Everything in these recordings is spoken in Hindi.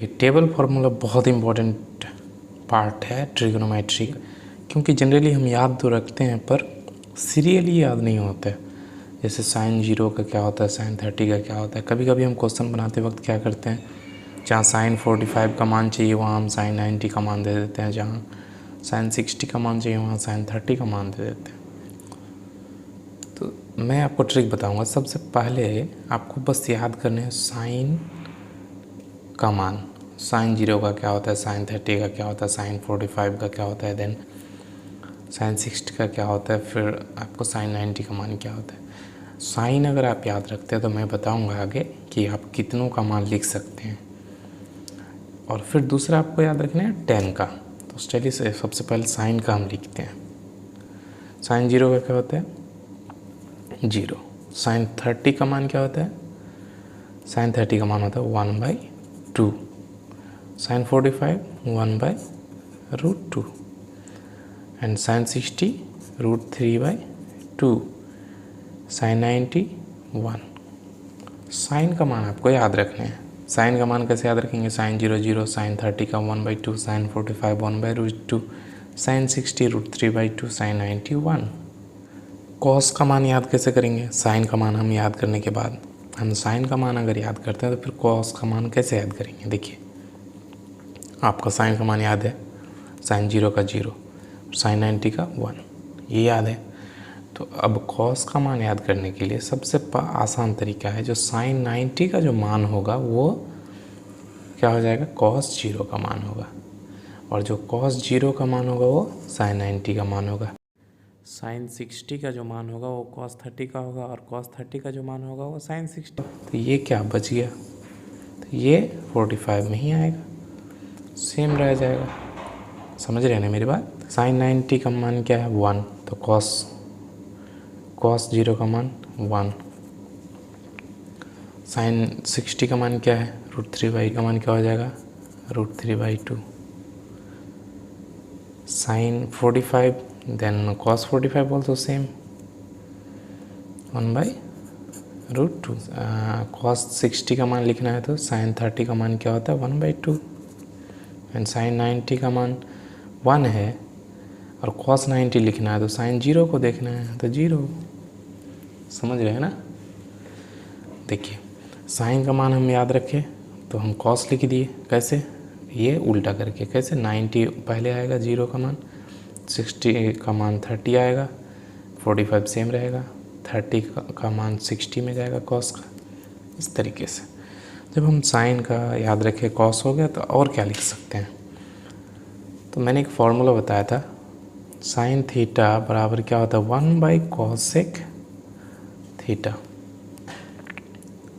ये टेबल फार्मूला बहुत इंपॉर्टेंट पार्ट है ट्रिग्नोमेट्री का, क्योंकि जनरली हम याद तो रखते हैं पर सीरियली याद नहीं होता है। जैसे साइन 0 का क्या होता है, साइन 30 का क्या होता है। कभी कभी हम क्वेश्चन बनाते वक्त क्या करते हैं, जहाँ साइन 45 का मान चाहिए वहाँ हम साइन 90 का मान दे देते हैं, जहाँ साइन 60 का मान चाहिए वहाँ साइन 30 का मान दे देते हैं। तो मैं आपको ट्रिक बताऊँगा। सबसे पहले आपको बस याद करने हैं साइन का मान। साइन 0 का क्या होता है, साइन 30 का क्या होता है, साइन 45 का क्या होता है, देन साइन 60 का क्या होता है, फिर आपको साइन 90 का मान क्या होता है। साइन अगर आप याद रखते हैं तो मैं बताऊंगा आगे कि आप कितनों का मान लिख सकते हैं। और फिर दूसरा आपको याद रखना है टेन का। तो चलिए सबसे पहले साइन का हम लिखते हैं। साइन 0 का क्या होता है, 0। साइन 30 का मान क्या होता है, साइन 30 का मान होता है 1/2। Sine 45 1/√2 and sine 60 √3/2। Sine 90 1। Sine का मान आपको याद रखने हैं। साइन का मान कैसे याद रखेंगे, साइन 0 0, साइन 30 का 1/2, साइन 45 1/√2, साइन 60 √3/2, साइन 90 1। कॉस का मान याद कैसे करेंगे, साइन का मान हम याद करने के बाद हम साइन का मान अगर याद करते हैं तो फिर कॉस का मान कैसे याद करेंगे। देखिए आपका साइन का मान याद है, साइन 0 का 0, साइन 90 का 1, ये याद है। तो अब कॉस का मान याद करने के लिए सबसे आसान तरीका है, जो साइन 90 का जो मान होगा वो क्या हो जाएगा, कॉस 0 का मान होगा, और जो कॉस 0 का मान होगा वो साइन 90 का मान होगा। साइन 60 का जो मान होगा वो कॉस 30 का होगा, और कॉस 30 का जो मान होगा वो साइन 60। तो ये क्या बच गया, तो ये 45 में ही आएगा, सेम रह जाएगा। समझ रहे हैं ना मेरी बात। साइन 90 का मान क्या है, 1, तो कॉस 0 का मान 1। साइन 60 का मान क्या है, √3/, का मान क्या हो जाएगा, √3/2। Sine 45 then cos 45 also same 1/√2। Cos 60 का मान लिखना है तो साइन 30 का मान क्या होता है, 1/2। एंड साइन 90 का मान 1 है, और कॉस 90 लिखना है तो साइन 0 को देखना है तो 0। समझ रहे हैं ना। देखिए साइन का मान हम याद रखें तो हम कॉस लिख दिए, कैसे, ये उल्टा करके। कैसे, 90 पहले आएगा 0 का मान, 60 का मान 30 आएगा, 45 सेम रहेगा, 30 का मान 60 में जाएगा कॉस का। इस तरीके से जब हम साइन का याद रखें कॉस हो गया तो और क्या लिख सकते हैं। तो मैंने एक फॉर्मूला बताया था, साइन थीटा बराबर क्या होता है, 1/cosec थीटा।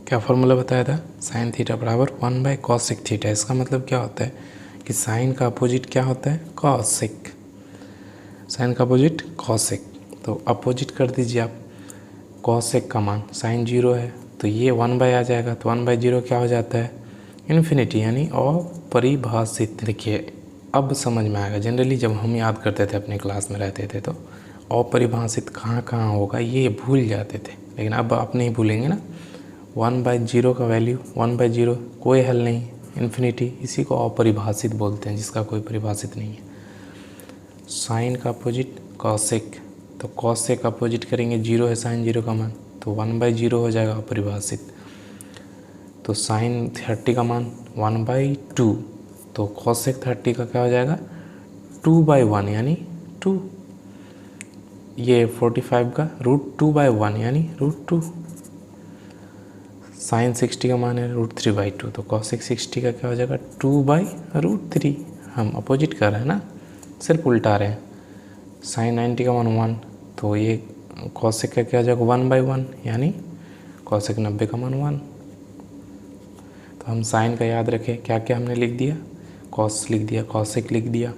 क्या फॉर्मूला बताया था, साइन थीटा बराबर 1/cosec थीटा। इसका मतलब क्या होता है कि साइन का अपोजिट क्या होता है, कॉसेक। साइन का अपोजिट कॉसेक, तो अपोजिट कर दीजिए आप। कॉसेक का मान साइन 0 है तो ये 1/ आ जाएगा, तो 1/0 क्या हो जाता है, इन्फिनिटी, यानी अपरिभाषित। देखिए अब समझ में आएगा। जनरली जब हम याद करते थे अपने क्लास में रहते थे तो अपरिभाषित कहाँ कहाँ होगा ये भूल जाते थे, लेकिन अब आप नहीं भूलेंगे ना। 1/0 का वैल्यू 1/0 कोई हल नहीं, इन्फिनिटी, इसी को अपरिभाषित बोलते हैं, जिसका कोई परिभाषित नहीं है। साइन का अपोजिट कॉसेक, तो कॉसेक अपोजिट करेंगे, 0 है साइन 0 का मान, तो 1/0 हो जाएगा अपरिभाषित। तो साइन 30 का मान 1/2, तो कॉसेक 30 का क्या हो जाएगा, 2/1 यानी 2। ये 45 का √2/1 यानी √2। साइन 60 का मान है √3/2, तो कॉसेक 60 का क्या हो जाएगा, 2/√3। हम अपोजिट कर रहे हैं ना, सिर्फ उल्टा रहे हैं। साइन 90 का मान 1, तो ये कॉसेक का क्या हो जाएगा, 1/1 यानी कॉसेक 90 का मान 1। तो हम साइन का याद रखें, क्या क्या हमने लिख दिया, कॉस लिख दिया, कॉसेक लिख दिया।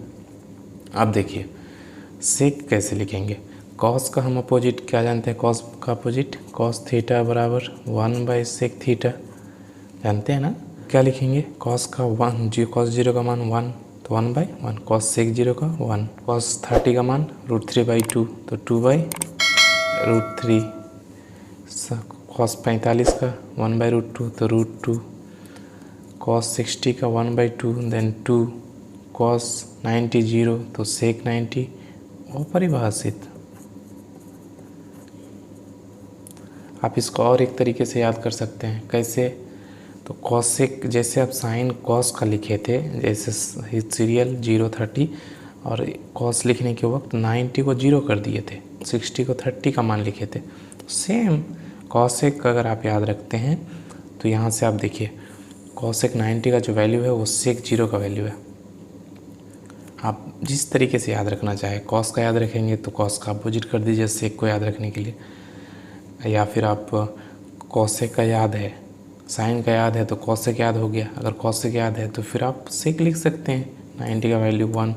अब देखिए सेक कैसे लिखेंगे। कॉस का हम अपोजिट क्या जानते हैं, कॉस का अपोजिट कॉस थीटा बराबर 1/sec थीटा, जानते हैं ना। क्या लिखेंगे, कॉस का 1, कॉस 0 का मान 1, तो 1/1, कॉस सेक 0 का 1, कॉस 30 का मान √3/2, तो 2/√3, कॉस 45 का 1/√2, तो √2, कॉस 60 का 1/2 देन 2 कॉस 90 0 तो सेक 90 अपरिभाषित। आप इसको और एक तरीके से याद कर सकते हैं। कैसे? तो कॉसेक, जैसे आप साइन कॉस का लिखे थे, जैसे सीरियल 0-30 और कॉस लिखने के वक्त 90 को 0 कर दिए थे, 60 को 30 का मान लिखे थे। सेम कॉसेक अगर आप याद रखते हैं तो यहाँ से आप देखिए कॉसेक 90 का जो वैल्यू है वो सेक 0 का वैल्यू है। आप जिस तरीके से याद रखना चाहे, कॉस का याद रखेंगे तो कॉस का अपोजिट कर दीजिए सेक को याद रखने के लिए, या फिर आप कॉसेक का याद है, साइन का याद है तो कॉसेक याद हो गया। अगर कॉसेक याद है तो फिर आप सेक लिख सकते हैं। 90 का वैल्यू 1,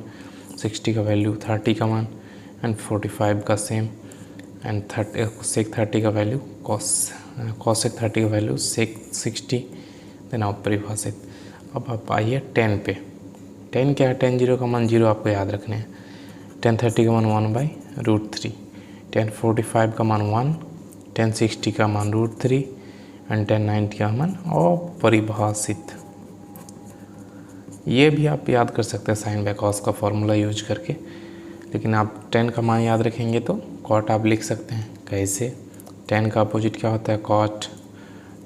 60 का वैल्यू 30 का मान एंड 45 का सेम एंड सेक 30 का वैल्यू कॉसेक 30 का वैल्यू सेक 60 देन अपरिभाषित। अब आप आइए 10 पे। 10 क्या है? 10 0 का मान 0 आपको याद रखने हैं। 10 30 का मान 1/√3, 10 45 का मान 1, 10 60 का मान √3 एंड 10 90 का मान अपरिभाषित। ये भी आप याद कर सकते हैं साइन बाय कॉस का फॉर्मूला यूज करके, लेकिन आप 10 का मान याद रखेंगे तो कॉट आप लिख सकते हैं। कैसे? 10 का अपोजिट क्या होता है? कॉट।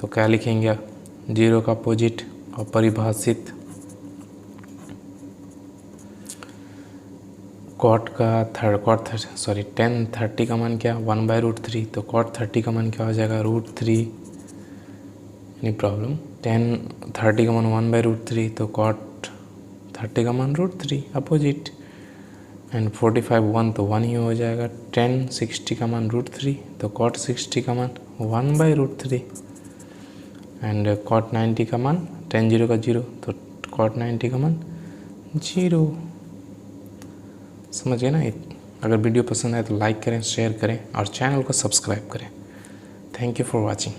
तो क्या लिखेंगे? 0 का अपोजिट अपरिभाषित। कॉट का 10 30 का मान क्या? 1/√3। तो कॉट 30 का मान क्या हो जाएगा? √3। Any problem? 10 30 का मान 1/√3 तो कॉट 30 का मान √3 अपोजिट एंड 45 1 तो 1 ही हो जाएगा। 10 60 का मान √3 तो कॉट 60 का मान 1/√3 एंड कॉट 90 का मान 10 0 का 0 तो कॉट 90 का मान 0। समझिए ना? अगर वीडियो पसंद आए तो लाइक करें, शेयर करें और चैनल को सब्सक्राइब करें। Thank you for watching.